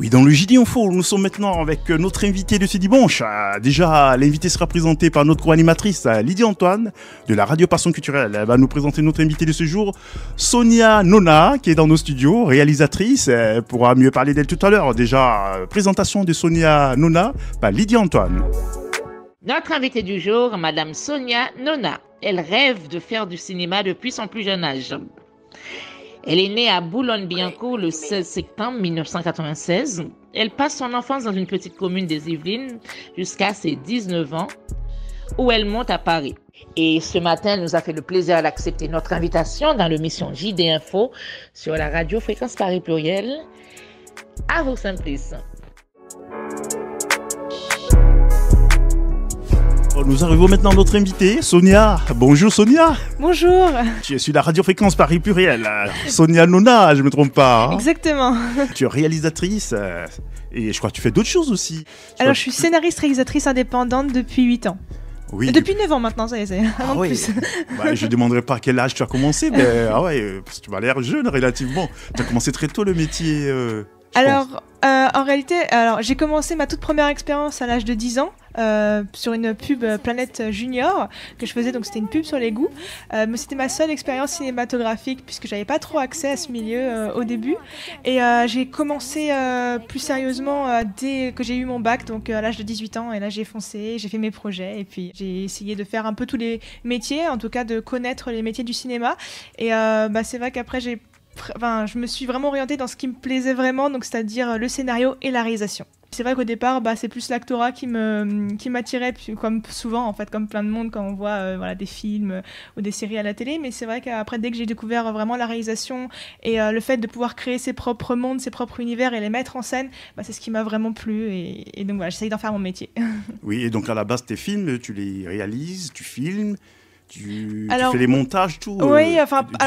Oui, dans le JD Info, nous sommes maintenant avec notre invité de ce dimanche. Déjà, l'invité sera présenté par notre co-animatrice Lydie Antoine de la Radio Passion Culturelle. Elle va nous présenter notre invité de ce jour, Sonia Nona, qui est dans nos studios, réalisatrice. Elle pourra mieux parler d'elle tout à l'heure. Déjà, présentation de Sonia Nona par Lydie Antoine. Notre invitée du jour, Madame Sonia Nona. Elle rêve de faire du cinéma depuis son plus jeune âge. Elle est née à Boulogne-Billancourt le 16 septembre 1996. Elle passe son enfance dans une petite commune des Yvelines jusqu'à ses 19 ans, où elle monte à Paris. Et ce matin, elle nous a fait le plaisir d'accepter notre invitation dans l'émission JD Info sur la radio Fréquence Paris Pluriel. À vos Simplices. Nous arrivons maintenant à notre invitée, Sonia. Bonjour Sonia. Bonjour. Tu es sur la radio Fréquence Paris Pluriel. Sonia Nona, je ne me trompe pas. Hein. Exactement. Tu es réalisatrice et je crois que tu fais d'autres choses aussi. Alors je suis scénariste réalisatrice indépendante depuis 8 ans. Oui. Depuis 9 ans maintenant, ça y est, c'est un an de oui. plus. Bah, je ne demanderai pas à quel âge tu as commencé, mais parce que tu m'as l'air jeune relativement. Tu as commencé très tôt le métier. En réalité, j'ai commencé ma toute première expérience à l'âge de 10 ans sur une pub Planète Junior que je faisais, donc c'était une pub sur les goûts. Mais c'était ma seule expérience cinématographique puisque j'avais pas trop accès à ce milieu au début. Et j'ai commencé plus sérieusement dès que j'ai eu mon bac, donc à l'âge de 18 ans. Et là j'ai foncé, j'ai fait mes projets et puis j'ai essayé de faire un peu tous les métiers, en tout cas de connaître les métiers du cinéma. Et c'est vrai qu'après je me suis vraiment orientée dans ce qui me plaisait vraiment, donc c'est-à-dire le scénario et la réalisation. C'est vrai qu'au départ, c'est plus l'actorat qui m'attirait, comme souvent, en fait, comme plein de monde quand on voit des films ou des séries à la télé. Mais c'est vrai qu'après, dès que j'ai découvert vraiment la réalisation et le fait de pouvoir créer ses propres mondes, ses propres univers et les mettre en scène, c'est ce qui m'a vraiment plu. Et donc voilà, j'essaye d'en faire mon métier. Oui, et donc à la base, tes films, tu les réalises, tu filmes. Tu fais les montages, tout, oui,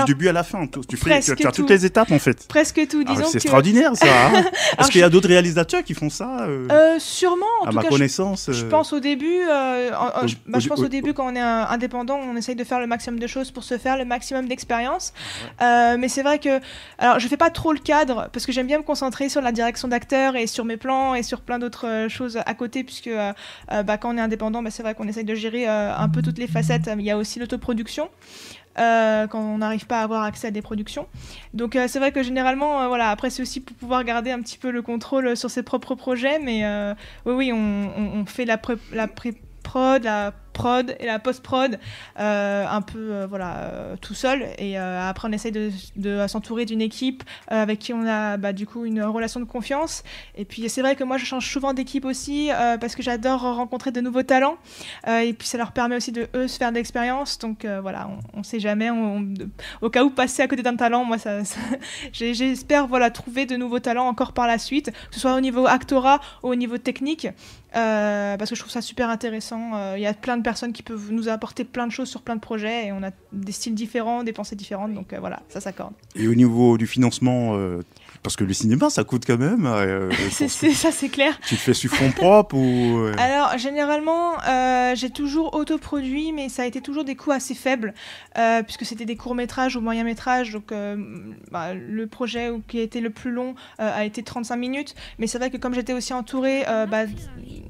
du début à la fin. Tu as toutes les étapes, en fait. Presque tout, disons. C'est extraordinaire, ça. Hein. Est-ce qu'il y a d'autres réalisateurs qui font ça Sûrement, en tout cas. À ma connaissance. Je pense au début, au début, quand on est indépendant, on essaye de faire le maximum de choses pour se faire le maximum d'expérience. Ouais. Mais c'est vrai que... Alors, je fais pas trop le cadre, parce que j'aime bien me concentrer sur la direction d'acteur et sur mes plans et sur plein d'autres choses à côté, puisque quand on est indépendant, c'est vrai qu'on essaye de gérer un peu toutes les facettes. Il y a aussi l'autoproduction quand on n'arrive pas à avoir accès à des productions, donc c'est vrai que généralement après c'est aussi pour pouvoir garder un petit peu le contrôle sur ses propres projets, mais oui on fait la pré-prod, la prod et la post-prod un peu tout seul, et après on essaye de s'entourer d'une équipe avec qui on a du coup une relation de confiance. Et puis c'est vrai que moi je change souvent d'équipe aussi parce que j'adore rencontrer de nouveaux talents et puis ça leur permet aussi de eux se faire de l'expérience, donc on sait jamais, au cas où passer à côté d'un talent, moi j'espère trouver de nouveaux talents encore par la suite, que ce soit au niveau actorat ou au niveau technique. Parce que je trouve ça super intéressant. Il y a plein de personnes qui peuvent nous apporter plein de choses sur plein de projets, et on a des styles différents, des pensées différentes, donc ça s'accorde. Et au niveau du financement, parce que le cinéma ça coûte quand même. Ça c'est clair. Tu le fais sur fonds propres ou Alors généralement j'ai toujours autoproduit, mais ça a été toujours des coûts assez faibles puisque c'était des courts-métrages ou moyens-métrages, donc le projet qui a été le plus long a été 35 minutes, mais c'est vrai que comme j'étais aussi entourée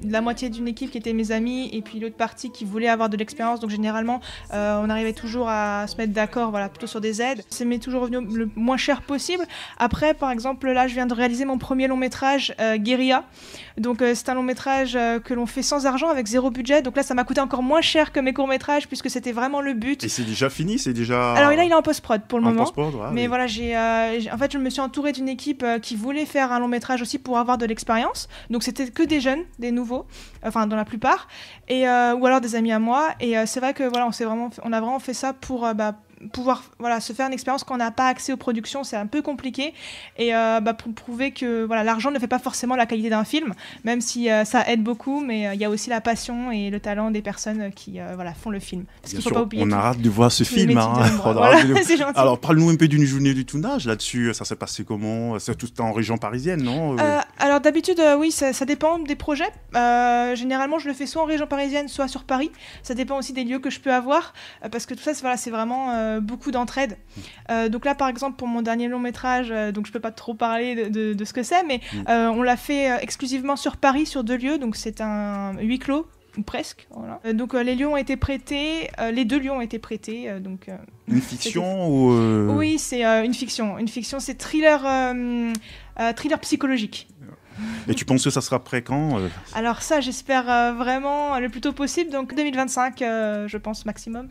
la moitié d'une équipe qui était mes amis et puis l'autre partie qui voulait avoir de l'expérience, donc généralement on arrivait toujours à se mettre d'accord plutôt sur des aides. Ça m'est toujours revenu le moins cher possible. Après par exemple là je viens de réaliser mon premier long métrage Guérilla, donc c'est un long métrage que l'on fait sans argent avec 0 budget, donc là ça m'a coûté encore moins cher que mes courts métrages puisque c'était vraiment le but. Et c'est déjà fini, c'est déjà... Alors là il est en post-prod pour le moment, mais oui. Voilà, en fait je me suis entourée d'une équipe qui voulait faire un long métrage aussi pour avoir de l'expérience, donc c'était que des jeunes, des nouveaux, enfin dans la plupart, et ou alors des amis à moi, et c'est vrai que on a vraiment fait ça pour pouvoir se faire une expérience quand on n'a pas accès aux productions, c'est un peu compliqué, et pour prouver que l'argent ne fait pas forcément la qualité d'un film, même si ça aide beaucoup, mais il y a aussi la passion et le talent des personnes qui font le film. Parce qu'il faut pas oublier, on a hâte de voir ce film. C'est gentil. Alors parle-nous un peu d'une journée du tournage là-dessus, ça s'est passé comment? C'est tout en région parisienne, non? Alors d'habitude oui, ça dépend des projets. Généralement je le fais soit en région parisienne, soit sur Paris, ça dépend aussi des lieux que je peux avoir, parce que tout ça c'est vraiment beaucoup d'entraide. Donc là, par exemple, pour mon dernier long métrage, donc je peux pas trop parler de ce que c'est, mais on l'a fait exclusivement sur Paris, sur 2 lieux, donc c'est un huis clos. Ou presque, voilà. Donc les lieux ont été prêtés, les 2 lieux ont été prêtés. Donc, une fiction ou Oui, c'est une fiction. Une fiction, c'est thriller psychologique. Et tu penses que ça sera prêt quand Alors ça, j'espère vraiment le plus tôt possible, donc 2025, je pense, maximum.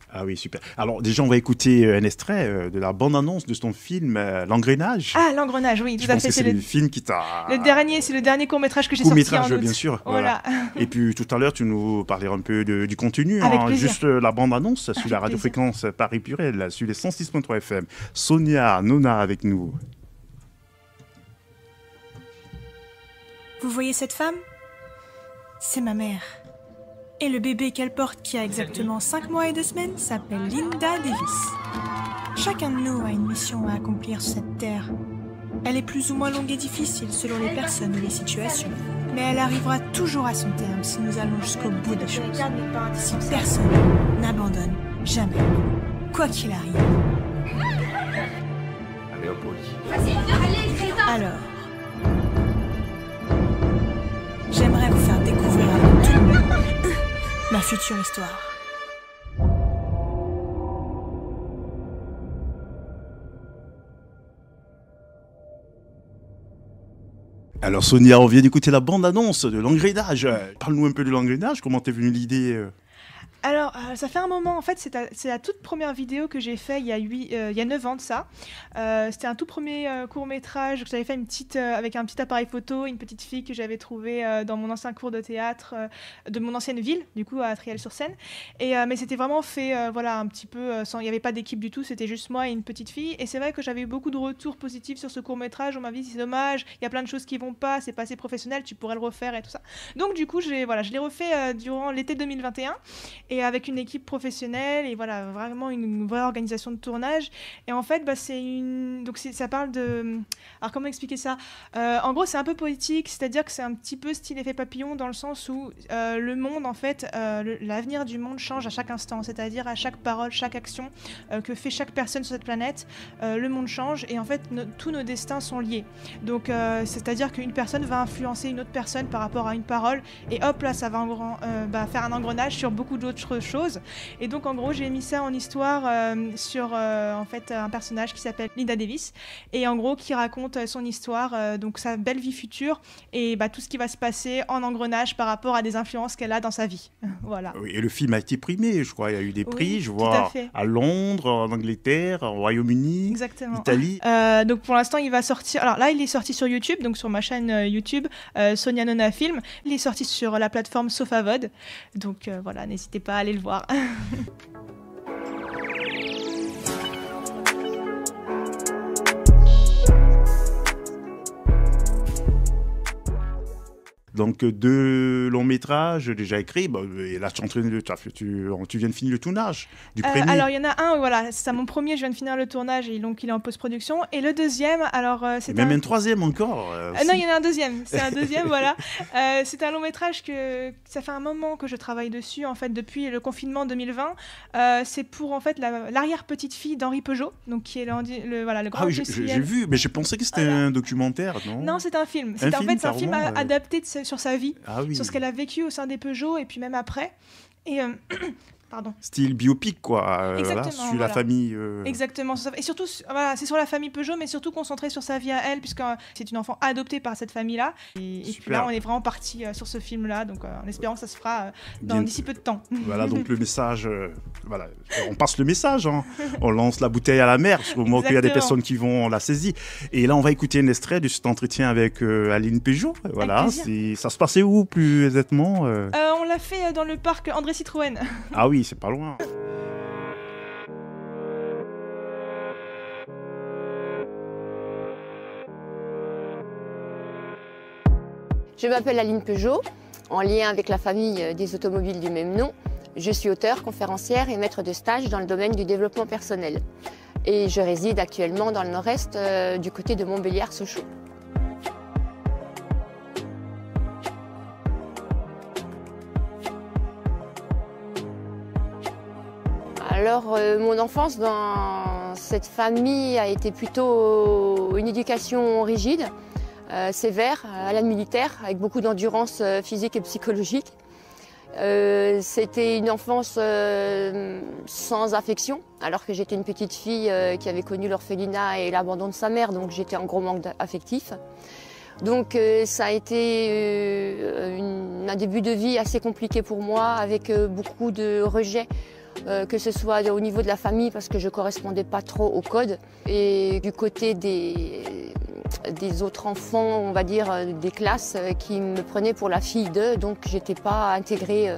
Ah oui, super. Alors déjà, on va écouter un extrait de la bande-annonce de ton film L'Engrenage. Ah, L'Engrenage, oui, tout à fait. C'est le film qui t'a... C'est le dernier court-métrage que j'ai sorti en août. Bien sûr. Voilà. Et puis tout à l'heure, tu nous parlais un peu du contenu. Avec plaisir. Juste la bande-annonce sur la radiofréquence Paris Pluriel, sur les 106.3 FM. Sonia Nona avec nous. Vous voyez cette femme ? C'est ma mère. Et le bébé qu'elle porte, qui a exactement 5 mois et 2 semaines, s'appelle Linda Davis. Chacun de nous a une mission à accomplir sur cette terre. Elle est plus ou moins longue et difficile selon les personnes ou les situations. Mais elle arrivera toujours à son terme si nous allons jusqu'au bout des choses. Si personne n'abandonne jamais, quoi qu'il arrive. Allez, hop, oui. Alors, j'aimerais vous faire découvrir à tout le monde ma future histoire. Alors Sonia, on vient d'écouter la bande-annonce de L'Engrenage. Parle-nous un peu de L'Engrenage, comment t'es venue l'idée Alors, ça fait un moment, en fait, c'est la toute première vidéo que j'ai fait il y a 9 ans de ça. C'était un tout premier court-métrage que j'avais fait avec un petit appareil photo, une petite fille que j'avais trouvée dans mon ancien cours de théâtre de mon ancienne ville, du coup à Triel-sur-Seine. Mais c'était vraiment fait, un petit peu sans, il n'y avait pas d'équipe du tout, c'était juste moi et une petite fille. Et c'est vrai que j'avais eu beaucoup de retours positifs sur ce court-métrage. On m'a dit c'est dommage, il y a plein de choses qui vont pas, c'est pas assez professionnel, tu pourrais le refaire et tout ça. Donc du coup, je l'ai refait durant l'été 2021. Et avec une équipe professionnelle et voilà, vraiment une vraie organisation de tournage. Et en fait, ça parle de... Alors comment expliquer ça ? En gros, c'est un peu poétique, c'est-à-dire que c'est un petit peu style effet papillon dans le sens où le monde, en fait, l'avenir du monde change à chaque instant, c'est-à-dire à chaque parole, chaque action que fait chaque personne sur cette planète, le monde change et en fait, tous nos destins sont liés. Donc, c'est-à-dire qu'une personne va influencer une autre personne par rapport à une parole et hop, là, ça va faire un engrenage sur beaucoup d'autres choses. Et donc en gros j'ai mis ça en histoire sur en fait un personnage qui s'appelle Linda Davis et en gros qui raconte son histoire, donc sa belle vie future et tout ce qui va se passer en engrenage par rapport à des influences qu'elle a dans sa vie. Voilà. Oui, et le film a été primé, je crois, il y a eu des prix, oui, je vois à Londres, en Angleterre, au Royaume-Uni, exactement. Italie. Donc pour l'instant il va sortir, alors là il est sorti sur YouTube, donc sur ma chaîne YouTube Sonia Nona Film, il est sorti sur la plateforme Sofavod, donc voilà, n'hésitez pas à aller le voir. Donc 2 longs métrages déjà écrits, et là tu viens de finir le tournage du premier. Alors il y en a un, voilà, c'est mon premier, je viens de finir le tournage et donc il est en post-production. Et le deuxième, alors c'est même un troisième encore. Non, il y en a un deuxième, c'est un deuxième, voilà. C'est un long métrage que ça fait un moment que je travaille dessus, en fait, depuis le confinement 2020. C'est pour en fait l'arrière-petite-fille d'Henri Peugeot, donc qui est le grand industriel. J'ai vu, mais j'ai pensé que c'était un documentaire, non ? Non, c'est un film. C'est un film adapté sur sa vie, sur ce qu'elle a vécu au sein des Peugeot et puis même après. Et pardon. Style biopic, quoi. Exactement. Sur la famille. Exactement. Et surtout, c'est sur la famille Peugeot, mais surtout concentré sur sa vie à elle, puisque c'est une enfant adoptée par cette famille-là. Et puis là, on est vraiment parti sur ce film-là, donc en espérant que ça se fera d'ici peu de temps. Voilà, donc le message, on passe le message, hein. On lance la bouteille à la mer, au moment qu'il y a des personnes qui vont la saisir. Et là, on va écouter un extrait de cet entretien avec Aline Peugeot. Voilà, ça se passait où, plus exactement On l'a fait dans le parc André Citroën. Ah oui, c'est pas loin. Je m'appelle Aline Peugeot, en lien avec la famille des automobiles du même nom. Je suis auteure, conférencière et maître de stage dans le domaine du développement personnel. Et je réside actuellement dans le nord-est du côté de Montbéliard-Sochaux. Alors, mon enfance dans cette famille a été plutôt une éducation rigide, sévère, à la militaire, avec beaucoup d'endurance physique et psychologique. C'était une enfance sans affection, alors que j'étais une petite fille qui avait connu l'orphelinat et l'abandon de sa mère, donc j'étais en gros manque affectif. Donc ça a été un début de vie assez compliqué pour moi, avec beaucoup de rejets, que ce soit au niveau de la famille, parce que je ne correspondais pas trop au code, et du côté des autres enfants, on va dire, des classes qui me prenaient pour la fille d'eux, donc j'étais pas intégrée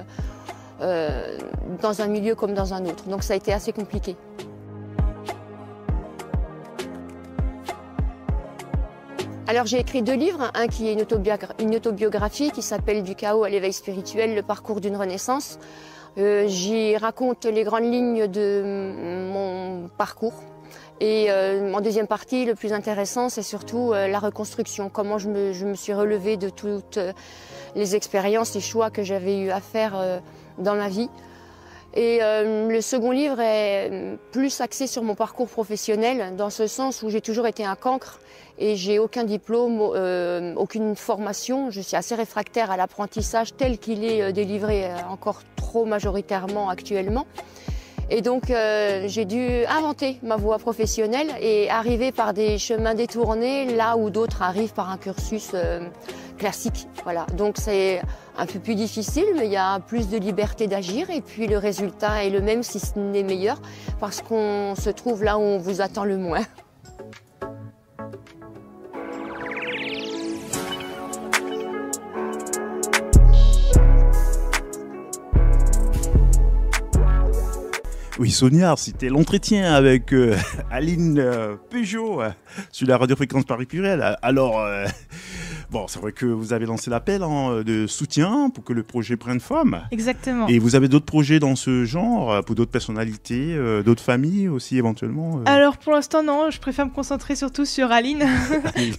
dans un milieu comme dans un autre. Donc ça a été assez compliqué. Alors j'ai écrit 2 livres, un qui est une autobiographie qui s'appelle Du chaos à l'éveil spirituel, le parcours d'une renaissance. J'y raconte les grandes lignes de mon parcours. Et en deuxième partie, le plus intéressant, c'est surtout la reconstruction, comment je me suis relevée de toutes les expériences et choix que j'avais eu à faire dans ma vie. Et le second livre est plus axé sur mon parcours professionnel, dans ce sens où j'ai toujours été un cancre et j'ai aucun diplôme, aucune formation. Je suis assez réfractaire à l'apprentissage tel qu'il est délivré encore trop majoritairement actuellement. Et donc j'ai dû inventer ma voie professionnelle et arriver par des chemins détournés là où d'autres arrivent par un cursus classique. Voilà. Donc c'est un peu plus difficile, mais il y a plus de liberté d'agir et puis le résultat est le même, si ce n'est meilleur, parce qu'on se trouve là où on vous attend le moins. Oui, Sonia, c'était l'entretien avec Aline Peugeot sur la Radio-Fréquence Paris Pluriel. Alors, bon, c'est vrai que vous avez lancé l'appel de soutien pour que le projet prenne forme. Exactement. Et vous avez d'autres projets dans ce genre, pour d'autres personnalités, d'autres familles aussi éventuellement Alors, pour l'instant, non. Je préfère me concentrer surtout sur Aline,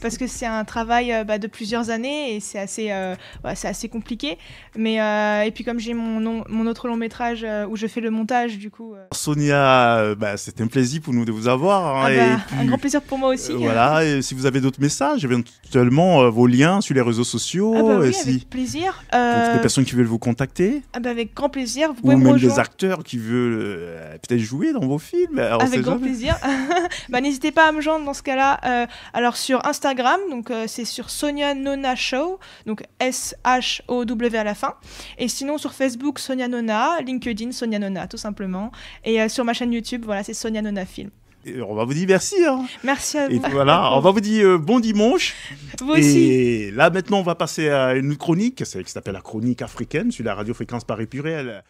parce que c'est un travail de plusieurs années et c'est assez compliqué. Mais, et puis, comme j'ai mon autre long métrage où je fais le montage, du coup... Sonia, c'est un plaisir pour nous de vous avoir. Hein, et puis, un grand plaisir pour moi aussi. Voilà, et si vous avez d'autres messages, éventuellement vos liens sur les réseaux sociaux. Oui, avec plaisir. Pour des personnes qui veulent vous contacter. Avec grand plaisir. Vous pouvez me rejoindre. Des acteurs qui veulent peut-être jouer dans vos films. Alors, avec grand plaisir. N'hésitez pas à me joindre dans ce cas-là. Alors sur Instagram, donc c'est sur Sonia Nona Show, donc SHOW à la fin. Et sinon sur Facebook, Sonia Nona, LinkedIn, Sonia Nona, tout simplement. Et sur ma chaîne YouTube, voilà, c'est Sonia Nona Film. Et on va vous dire merci. Hein. Merci à vous. Et voilà, on va vous dire bon dimanche. Vous aussi. Et là, maintenant, on va passer à une chronique qui s'appelle la chronique africaine sur la Radio-Fréquence Paris Pluriel.